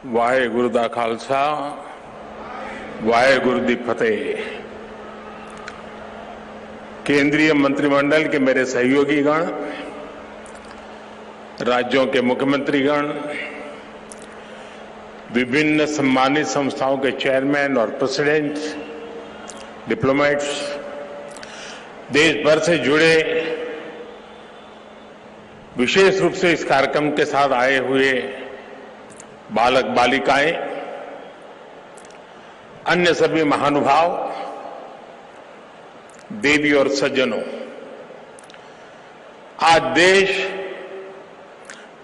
वाहेगुरु दा खालसा वाहेगुरु दी फतेह। केंद्रीय मंत्रिमंडल के मेरे सहयोगीगण, राज्यों के मुख्यमंत्रीगण, विभिन्न सम्मानित संस्थाओं के चेयरमैन और प्रेसिडेंट, डिप्लोमेट्स, देश भर से जुड़े विशेष रूप से इस कार्यक्रम के साथ आए हुए बालक बालिकाएं, अन्य सभी महानुभाव, देवी और सज्जनों, आज देश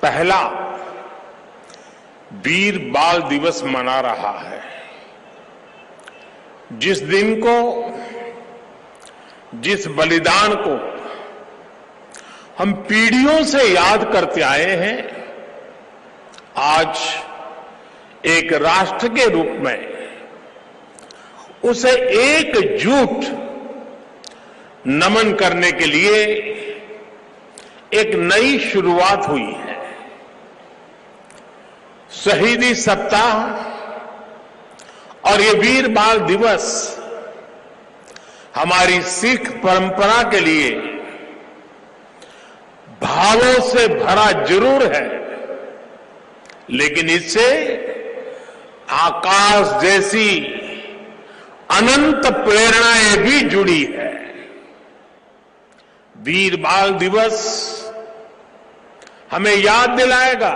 पहला वीर बाल दिवस मना रहा है। जिस दिन को, जिस बलिदान को हम पीढ़ियों से याद करते आए हैं, आज एक राष्ट्र के रूप में उसे एकजुट नमन करने के लिए एक नई शुरुआत हुई है। शहीदी सप्ताह और ये वीर बाल दिवस हमारी सिख परंपरा के लिए भावों से भरा जरूर है, लेकिन इससे आकाश जैसी अनंत प्रेरणाएं भी जुड़ी है। वीर बाल दिवस हमें याद दिलाएगा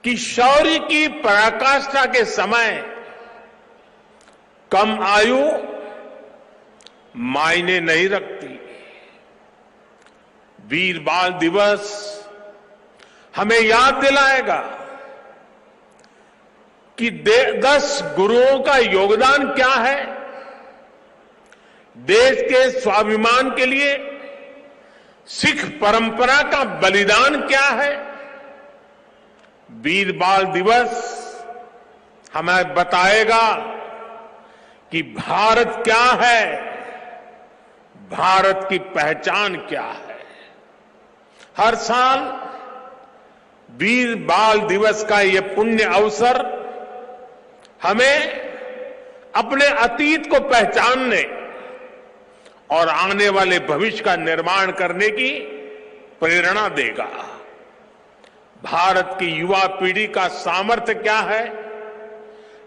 कि शौर्य की पराकाष्ठा के समय कम आयु मायने नहीं रखती। वीर बाल दिवस हमें याद दिलाएगा कि 10 गुरुओं का योगदान क्या है, देश के स्वाभिमान के लिए सिख परंपरा का बलिदान क्या है। वीर बाल दिवस हमें बताएगा कि भारत क्या है, भारत की पहचान क्या है। हर साल वीर बाल दिवस का ये पुण्य अवसर हमें अपने अतीत को पहचानने और आने वाले भविष्य का निर्माण करने की प्रेरणा देगा। भारत की युवा पीढ़ी का सामर्थ्य क्या है,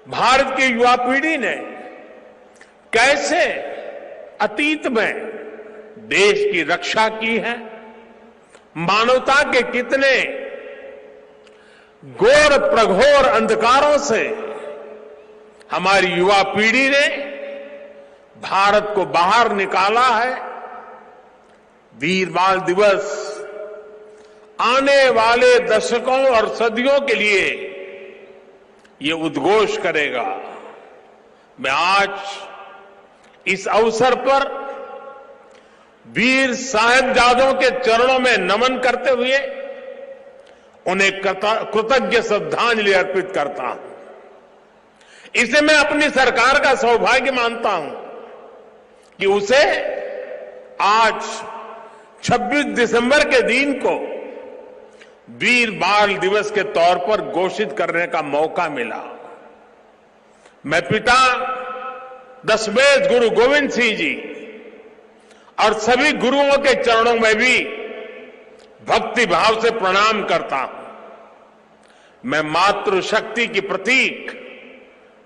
भारत की युवा पीढ़ी ने कैसे अतीत में देश की रक्षा की है, मानवता के कितने घोर प्रघोर अंधकारों से हमारी युवा पीढ़ी ने भारत को बाहर निकाला है। वीर बाल दिवस आने वाले दशकों और सदियों के लिए ये उद्घोष करेगा। मैं आज इस अवसर पर वीर साहिबजादों के चरणों में नमन करते हुए उन्हें कृतज्ञ श्रद्धांजलि अर्पित करता हूं। इसे मैं अपनी सरकार का सौभाग्य मानता हूं कि उसे आज 26 दिसंबर के दिन को वीर बाल दिवस के तौर पर घोषित करने का मौका मिला। मैं पिता दशमेश गुरु गोविंद सिंह जी और सभी गुरुओं के चरणों में भी भक्ति भाव से प्रणाम करता हूं। मैं मातृशक्ति की प्रतीक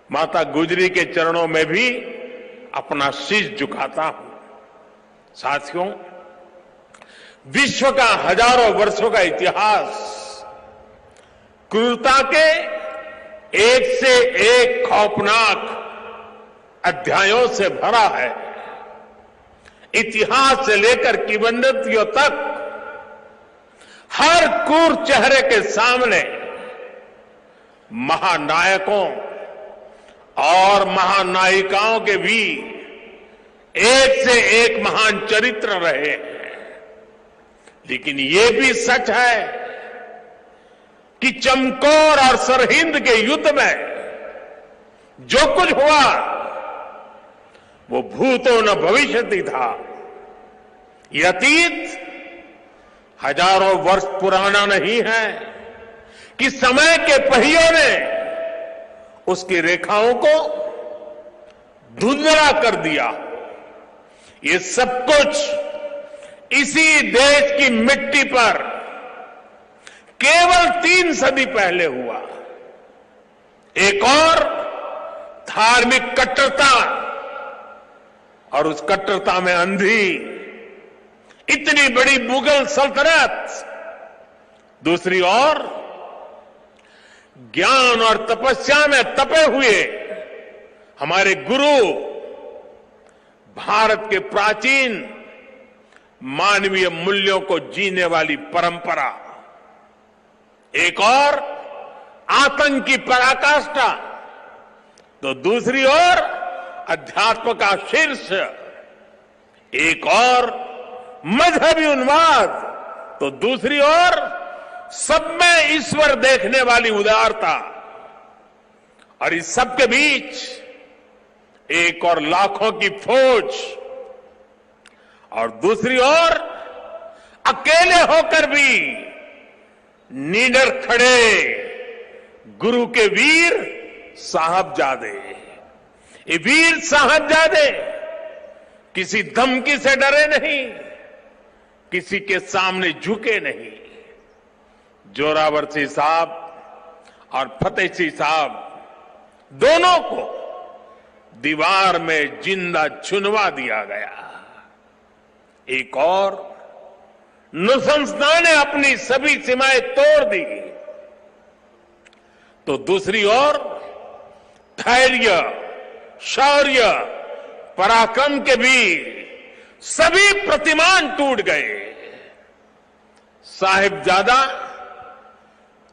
माता गुजरी के चरणों में भी अपना शीश झुकाता हूं। साथियों, विश्व का हजारों वर्षों का इतिहास क्रूरता के एक से एक खौफनाक अध्यायों से भरा है। इतिहास से लेकर किंवदंतियों तक हर क्रूर चेहरे के सामने महानायकों और महानायिकाओं के भी एक से एक महान चरित्र रहे हैं। लेकिन ये भी सच है कि चमकौर और सरहिंद के युद्ध में जो कुछ हुआ वो भूतो न भविष्यति था। ये अतीत हजारों वर्ष पुराना नहीं है, कि समय के पहियों ने उसकी रेखाओं को धुंधला कर दिया। ये सब कुछ इसी देश की मिट्टी पर केवल 3 सदी पहले हुआ। एक और धार्मिक कट्टरता, और उस कट्टरता में अंधी इतनी बड़ी मुगल सल्तनत, दूसरी ओर ज्ञान और तपस्या में तपे हुए हमारे गुरु, भारत के प्राचीन मानवीय मूल्यों को जीने वाली परंपरा, एक और आतंक की पराकाष्ठा, तो दूसरी ओर अध्यात्म का शीर्ष, एक और मजहबी उन्माद, तो दूसरी ओर सब में ईश्वर देखने वाली उदारता, और इस सब के बीच एक और लाखों की फौज, और दूसरी ओर अकेले होकर भी निडर खड़े गुरु के वीर साहबजादे। ये वीर साहबजादे किसी धमकी से डरे नहीं, किसी के सामने झुके नहीं। जोरावर सिंह साहब और फतेह सिंह साहब दोनों को दीवार में जिंदा चुनवा दिया गया। एक और नृशंसता ने अपनी सभी सीमाएं तोड़ दी, तो दूसरी ओर धैर्य, शौर्य, पराक्रम के भी सभी प्रतिमान टूट गए। साहिबजादा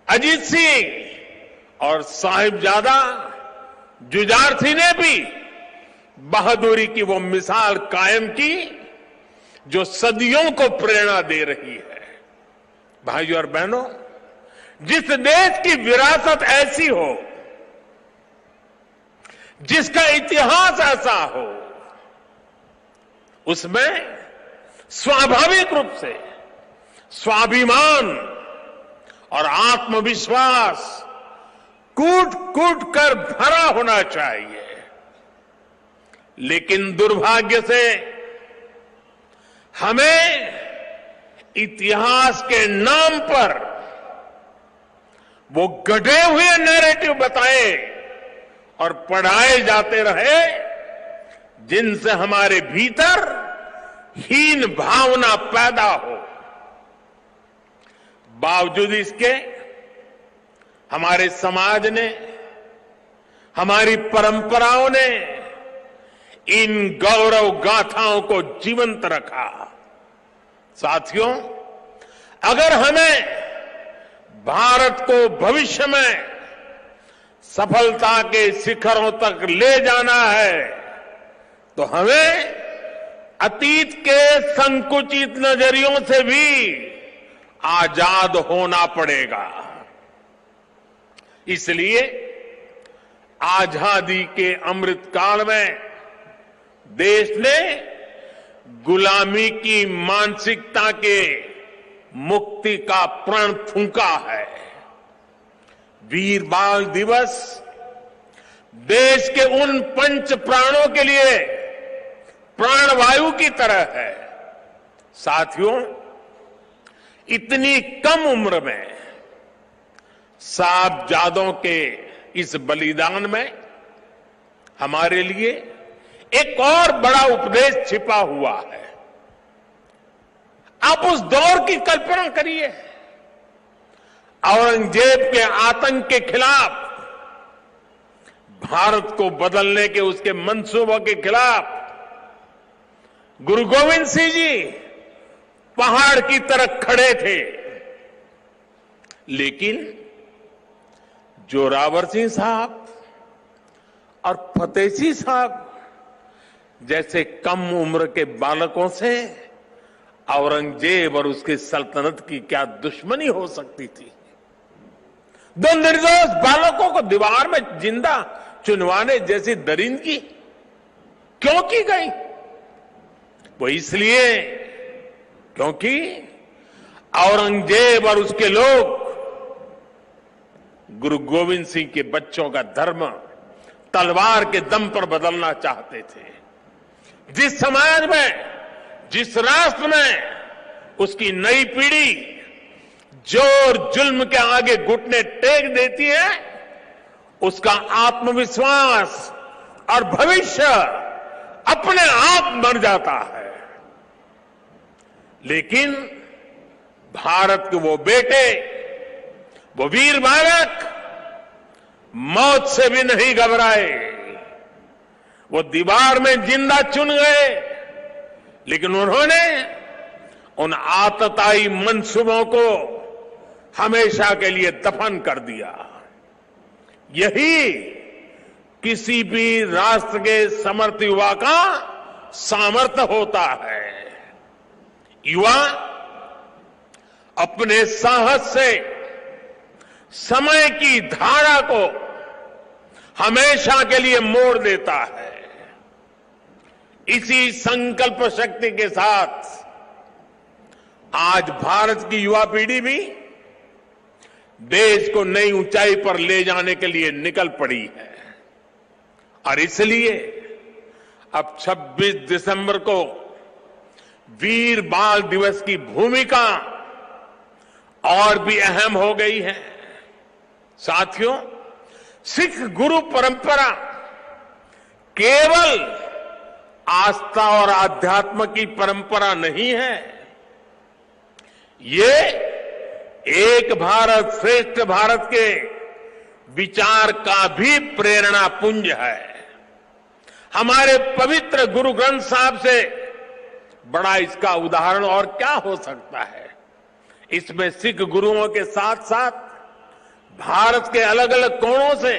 अजीत सिंह और साहिबजादा जुझार सिंह ने भी बहादुरी की वो मिसाल कायम की जो सदियों को प्रेरणा दे रही है। भाइयों और बहनों, जिस देश की विरासत ऐसी हो, जिसका इतिहास ऐसा हो, उसमें स्वाभाविक रूप से स्वाभिमान और आत्मविश्वास कूट कूट कर भरा होना चाहिए। लेकिन दुर्भाग्य से हमें इतिहास के नाम पर वो गढ़े हुए नैरेटिव बताए और पढ़ाए जाते रहे, जिनसे हमारे भीतर हीन भावना पैदा हो। बावजूद इसके हमारे समाज ने, हमारी परंपराओं ने इन गौरव गाथाओं को जीवंत रखा। साथियों, अगर हमें भारत को भविष्य में सफलता के शिखरों तक ले जाना है, तो हमें अतीत के संकुचित नजरियों से भी आजाद होना पड़ेगा। इसलिए आजादी के अमृत काल में देश ने गुलामी की मानसिकता के मुक्ति का प्रण फूंका है। वीर बाल दिवस देश के उन पंच प्राणों के लिए प्राणवायु की तरह है। साथियों, इतनी कम उम्र में साहबजादों के इस बलिदान में हमारे लिए एक और बड़ा उपदेश छिपा हुआ है। आप उस दौर की कल्पना करिए, औरंगजेब के आतंक के खिलाफ, भारत को बदलने के उसके मंसूबों के खिलाफ गुरु गोविंद सिंह जी पहाड़ की तरह खड़े थे। लेकिन जोरावर सिंह साहब और फतेह सिंह साहब जैसे कम उम्र के बालकों से औरंगजेब और उसकी सल्तनत की क्या दुश्मनी हो सकती थी। दो निर्दोष बालकों को दीवार में जिंदा चुनवाने जैसी दरिंदगी क्यों की गई? वो इसलिए क्योंकि औरंगजेब और उसके लोग गुरु गोविंद सिंह के बच्चों का धर्म तलवार के दम पर बदलना चाहते थे। जिस समाज में, जिस राष्ट्र में उसकी नई पीढ़ी जोर जुल्म के आगे घुटने टेक देती है, उसका आत्मविश्वास और भविष्य अपने आप मर जाता है। लेकिन भारत के वो बेटे, वो वीर बालक मौत से भी नहीं घबराए। वो दीवार में जिंदा चुन गए, लेकिन उन्होंने उन आतताई मंसूबों को हमेशा के लिए दफन कर दिया। यही किसी भी राष्ट्र के समर्थ युवा का सामर्थ्य होता है। युवा अपने साहस से समय की धारा को हमेशा के लिए मोड़ देता है। इसी संकल्प शक्ति के साथ आज भारत की युवा पीढ़ी भी देश को नई ऊंचाई पर ले जाने के लिए निकल पड़ी है। और इसलिए अब 26 दिसंबर को वीर बाल दिवस की भूमिका और भी अहम हो गई है। साथियों, सिख गुरु परंपरा केवल आस्था और आध्यात्म की परंपरा नहीं है, ये एक भारत श्रेष्ठ भारत के विचार का भी प्रेरणा पुंज है। हमारे पवित्र गुरु ग्रंथ साहब से बड़ा इसका उदाहरण और क्या हो सकता है। इसमें सिख गुरुओं के साथ साथ भारत के अलग अलग कोणों से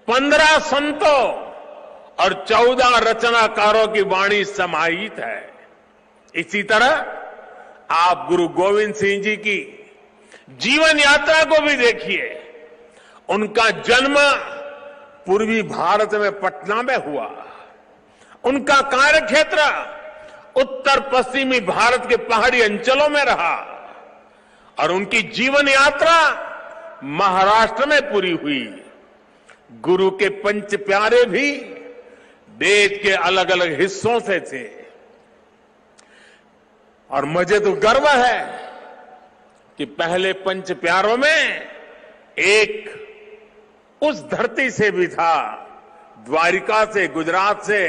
15 संतों और 14 रचनाकारों की वाणी समाहित है। इसी तरह आप गुरु गोविंद सिंह जी की जीवन यात्रा को भी देखिए। उनका जन्म पूर्वी भारत में पटना में हुआ। उनका कार्यक्षेत्र उत्तर पश्चिमी भारत के पहाड़ी अंचलों में रहा और उनकी जीवन यात्रा महाराष्ट्र में पूरी हुई। गुरु के पंच प्यारे भी देश के अलग अलग हिस्सों से थे। और मुझे तो गर्व है कि पहले पंच प्यारों में एक उस धरती से भी था, द्वारिका से, गुजरात से,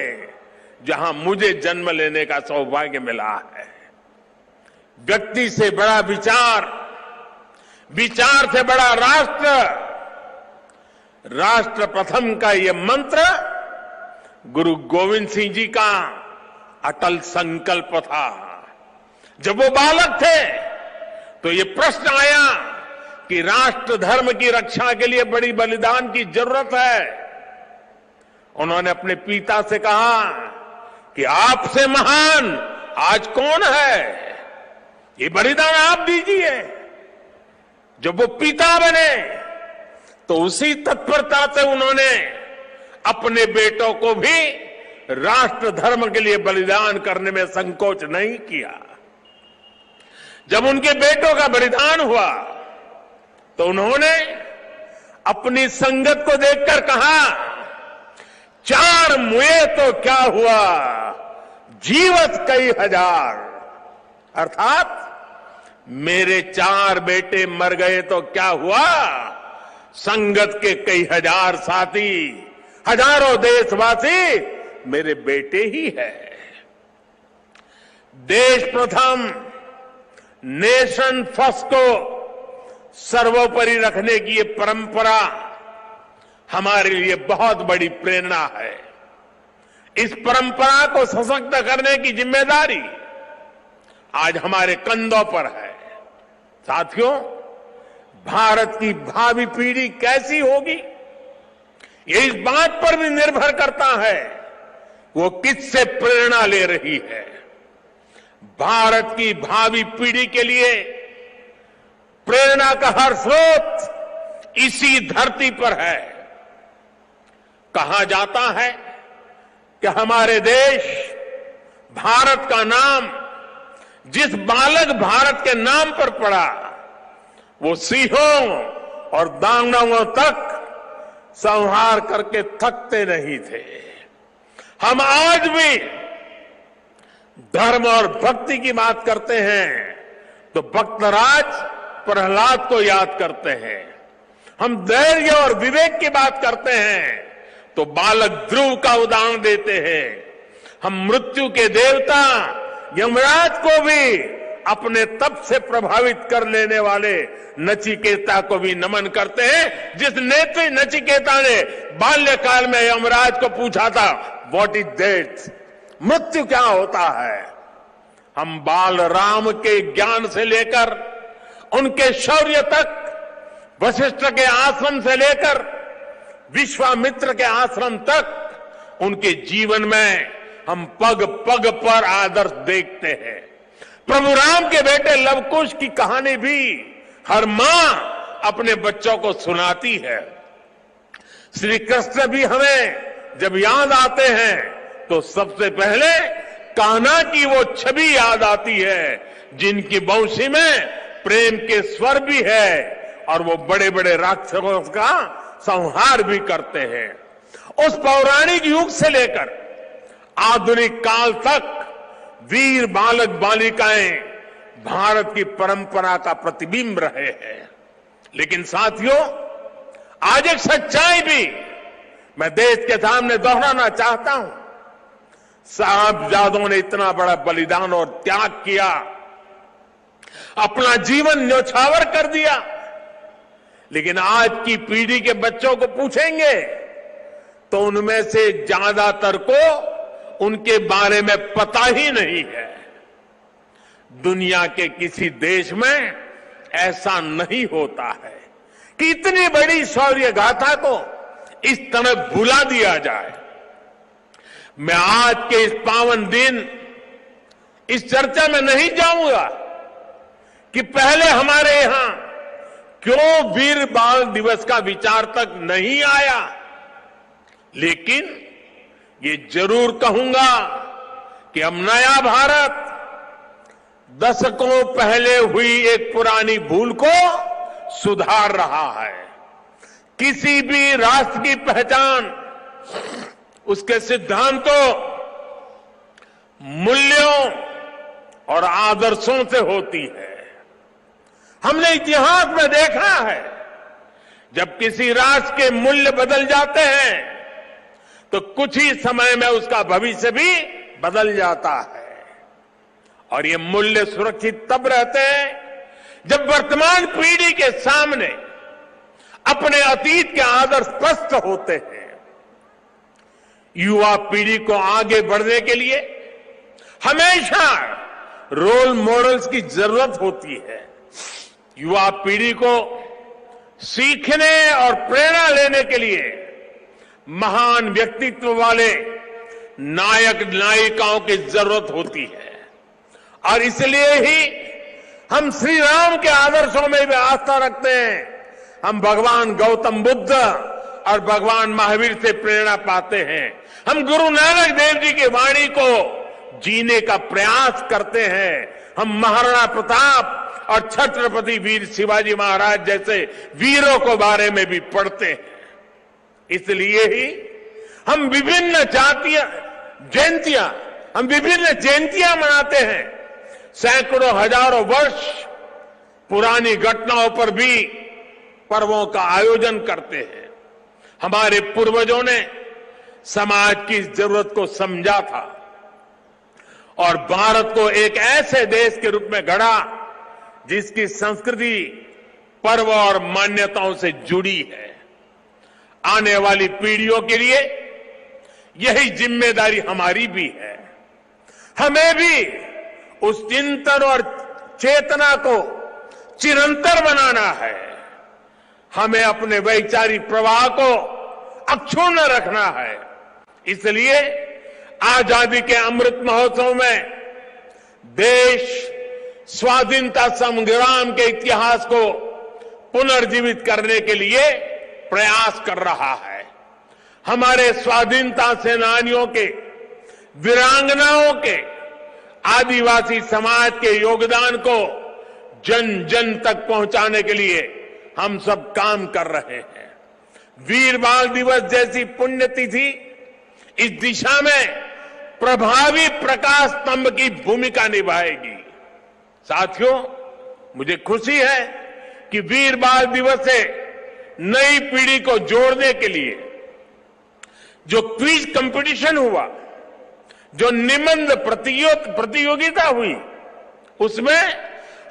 जहां मुझे जन्म लेने का सौभाग्य मिला है। व्यक्ति से बड़ा विचार, विचार से बड़ा राष्ट्र, राष्ट्र प्रथम का ये मंत्र गुरु गोविंद सिंह जी का अटल संकल्प था। जब वो बालक थे तो ये प्रश्न आया कि राष्ट्र धर्म की रक्षा के लिए बड़ी बलिदान की जरूरत है। उन्होंने अपने पिता से कहा कि आपसे महान आज कौन है, ये बलिदान आप दीजिए। जब वो पिता बने तो उसी तत्परता से उन्होंने अपने बेटों को भी राष्ट्र धर्म के लिए बलिदान करने में संकोच नहीं किया। जब उनके बेटों का बलिदान हुआ तो उन्होंने अपनी संगत को देखकर कहा, 4 मुए तो क्या हुआ, जीवत कई हजार। अर्थात मेरे 4 बेटे मर गए तो क्या हुआ, संगत के कई हजार साथी, हजारों देशवासी मेरे बेटे ही है। देश प्रथम, नेशन फर्स्ट को सर्वोपरि रखने की ये परंपरा हमारे लिए बहुत बड़ी प्रेरणा है। इस परंपरा को सशक्त करने की जिम्मेदारी आज हमारे कंधों पर है। साथियों, भारत की भावी पीढ़ी कैसी होगी, ये इस बात पर भी निर्भर करता है वो किससे प्रेरणा ले रही है। भारत की भावी पीढ़ी के लिए प्रेरणा का हर स्रोत इसी धरती पर है। कहा जाता है कि हमारे देश, भारत का नाम जिस बालक भारत के नाम पर पड़ा, वो सिंहों और दानवों तक संहार करके थकते नहीं थे। हम आज भी धर्म और भक्ति की बात करते हैं तो भक्तराज प्रहलाद को याद करते हैं। हम धैर्य और विवेक की बात करते हैं तो बालक ध्रुव का उदाहरण देते हैं। हम मृत्यु के देवता यमराज को भी अपने तप से प्रभावित कर लेने वाले नचिकेता को भी नमन करते हैं, जिस नेत्री नचिकेता ने बाल्यकाल में यमराज को पूछा था, व्हाट इज डेथ, मृत्यु क्या होता है। हम बाल राम के ज्ञान से लेकर उनके शौर्य तक, वशिष्ठ के आश्रम से लेकर विश्वामित्र के आश्रम तक, उनके जीवन में हम पग पग पर आदर्श देखते हैं। प्रभु राम के बेटे लवकुश की कहानी भी हर मां अपने बच्चों को सुनाती है। श्री कृष्ण भी हमें जब याद आते हैं तो सबसे पहले कान्हा की वो छवि याद आती है, जिनकी बंशी में प्रेम के स्वर भी है और वो बड़े बड़े राक्षसों का संहार भी करते हैं। उस पौराणिक युग से लेकर आधुनिक काल तक वीर बालक बालिकाएं भारत की परंपरा का प्रतिबिंब रहे हैं। लेकिन साथियों, आज एक सच्चाई भी मैं देश के सामने दोहराना चाहता हूं। साहबजादों ने इतना बड़ा बलिदान और त्याग किया, अपना जीवन न्यौछावर कर दिया, लेकिन आज की पीढ़ी के बच्चों को पूछेंगे तो उनमें से ज्यादातर को उनके बारे में पता ही नहीं है। दुनिया के किसी देश में ऐसा नहीं होता है कि इतनी बड़ी शौर्य गाथा को इस तरह भुला दिया जाए। मैं आज के इस पावन दिन इस चर्चा में नहीं जाऊंगा कि पहले हमारे यहां क्यों वीर बाल दिवस का विचार तक नहीं आया, लेकिन ये जरूर कहूंगा कि अब नया भारत दशकों पहले हुई एक पुरानी भूल को सुधार रहा है। किसी भी राष्ट्र की पहचान उसके सिद्धांतों, मूल्यों और आदर्शों से होती है। हमने इतिहास में देखा है, जब किसी राष्ट्र के मूल्य बदल जाते हैं तो कुछ ही समय में उसका भविष्य भी बदल जाता है। और ये मूल्य सुरक्षित तब रहते हैं जब वर्तमान पीढ़ी के सामने अपने अतीत के आदर्श स्पष्ट होते हैं। युवा पीढ़ी को आगे बढ़ने के लिए हमेशा रोल मॉडल्स की जरूरत होती है। युवा पीढ़ी को सीखने और प्रेरणा लेने के लिए महान व्यक्तित्व वाले नायक नायिकाओं की जरूरत होती है। और इसलिए ही हम श्री राम के आदर्शों में भी आस्था रखते हैं। हम भगवान गौतम बुद्ध और भगवान महावीर से प्रेरणा पाते हैं। हम गुरु नानक देव जी की वाणी को जीने का प्रयास करते हैं। हम महाराणा प्रताप और छत्रपति वीर शिवाजी महाराज जैसे वीरों के बारे में भी पढ़ते हैं। इसलिए ही हम विभिन्न जयंतियां मनाते हैं। सैकड़ों हजारों वर्ष पुरानी घटनाओं पर भी पर्वों का आयोजन करते हैं। हमारे पूर्वजों ने समाज की जरूरत को समझा था और भारत को एक ऐसे देश के रूप में गढ़ा जिसकी संस्कृति पर्व और मान्यताओं से जुड़ी है। आने वाली पीढ़ियों के लिए यही जिम्मेदारी हमारी भी है। हमें भी उस चिंतन और चेतना को चिरंतर बनाना है। हमें अपने वैचारिक प्रवाह को अक्षुण्ण रखना है। इसलिए आजादी के अमृत महोत्सव में देश स्वाधीनता संग्राम के इतिहास को पुनर्जीवित करने के लिए प्रयास कर रहा है। हमारे स्वाधीनता सेनानियों के, वीरांगनाओं के, आदिवासी समाज के योगदान को जन जन तक पहुंचाने के लिए हम सब काम कर रहे हैं। वीर बाल दिवस जैसी पुण्यतिथि इस दिशा में प्रभावी प्रकाश स्तंभ की भूमिका निभाएगी। साथियों, मुझे खुशी है कि वीर बाल दिवस से नई पीढ़ी को जोड़ने के लिए जो क्विज कंपटीशन हुआ, जो निबंध प्रतियोगिता हुई, उसमें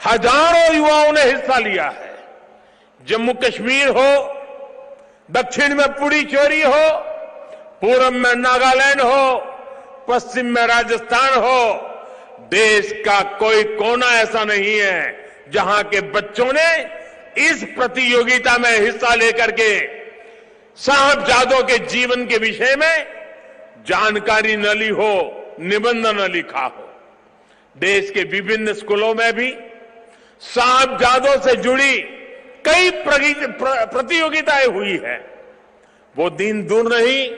हजारों युवाओं ने हिस्सा लिया है। जम्मू कश्मीर हो, दक्षिण में पुडुचेरी हो, पूर्व में नागालैंड हो, पश्चिम में राजस्थान हो, देश का कोई कोना ऐसा नहीं है जहां के बच्चों ने इस प्रतियोगिता में हिस्सा लेकर के साहबजादों के जीवन के विषय में जानकारी न ली हो, निबंध न लिखा हो। देश के विभिन्न स्कूलों में भी साहबजादों से जुड़ी कई प्रतियोगिताएं हुई है। वो दिन दूर नहीं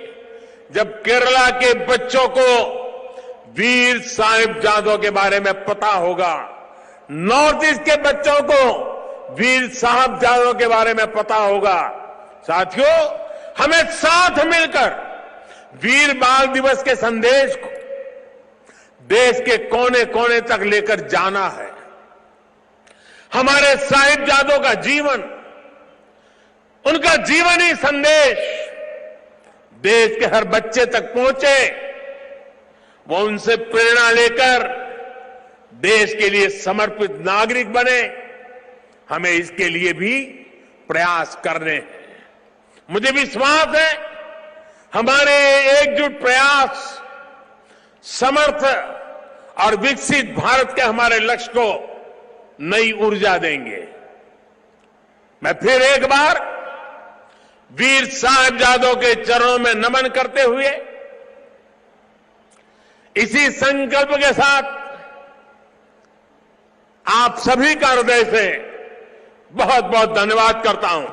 जब केरला के बच्चों को वीर साहिबजादों के बारे में पता होगा, नॉर्थ ईस्ट के बच्चों को वीर साहिबजादों के बारे में पता होगा। साथियों, हमें साथ मिलकर वीर बाल दिवस के संदेश को देश के कोने कोने तक लेकर जाना है। हमारे साहिबजादों का जीवन, उनका जीवनी संदेश देश के हर बच्चे तक पहुंचे, वो उनसे प्रेरणा लेकर देश के लिए समर्पित नागरिक बने। हमें इसके लिए भी प्रयास करने हैं। मुझे विश्वास है हमारे एकजुट प्रयास समर्थ और विकसित भारत के हमारे लक्ष्य को नई ऊर्जा देंगे। मैं फिर एक बार वीर साहिबजादों के चरणों में नमन करते हुए इसी संकल्प के साथ आप सभी का हृदय से बहुत बहुत धन्यवाद करता हूं।